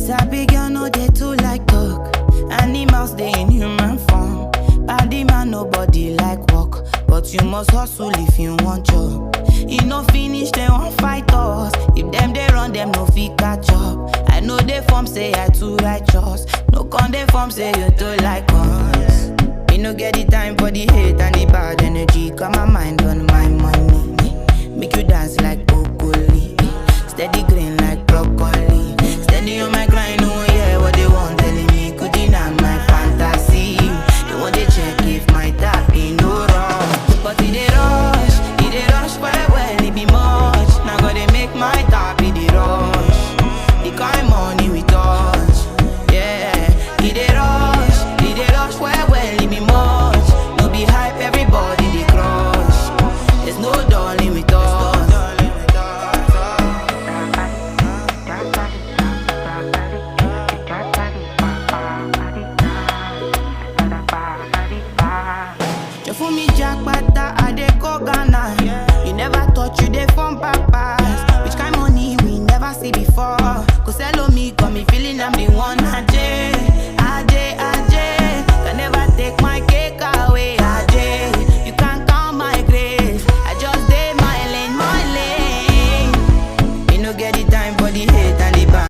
Sabi girl no dey too like talk. Animals dey in human form. Body man nobody like work, but you must hustle if you want job. E no finish dem wan fight us. If dem dey run dem no fit catch up. I know dey form say I too righteous. No con dey form say you too like us. Me no get the time for the hate and the bad energy. Got my mind on my money. Make you dance like broccoli. Steady green like broccoli. Steady on my grind, oh yeah, what they want telling me. Could deny my fantasy. They want to check if my tap ain't no wrong. But it dey rush well, it be much. Now gotta make my tap, it dey rush. The kind money we touch, yeah. It dey rush well, it be much. No be hype, everybody dey crush. There's no darling with us. You fool me jackpata, I dey go Ghana. You never thought you dey from papas. Which kind money we never see before? Cause hello me, got me feeling I'm the one.